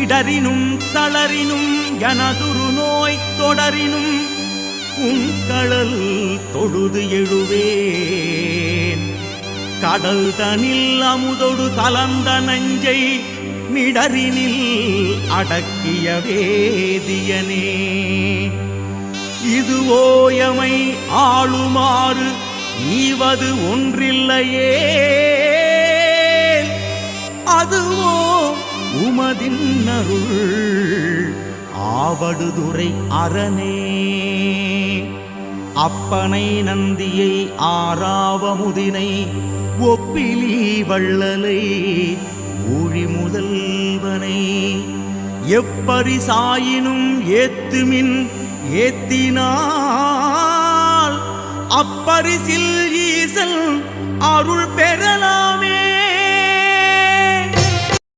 இடரினும் தளரினும் எனதுரு நோய் தொடரினும் உங்கடல் தொழுது எழுவேன். கடல் தனில் அமுதொடு கலந்த நஞ்சை மிடரினில் அடக்கிய வேதியனே. இது ஓயமை ஆளுமாறு ஈவது ஒன்றில்லையே, அதுவோ உமதின் அருள் ஆவடுதுறை அரணே. அப்பனை நந்தியை ஆறாவமுதினை ஒப்பிலி வள்ளலை ஊழி முதல்வனை எப்பரிசாயினும் ஏத்துமின் ஏத்தினால் அப்பரிசில் ஈசல் அருள் பெறலாமே.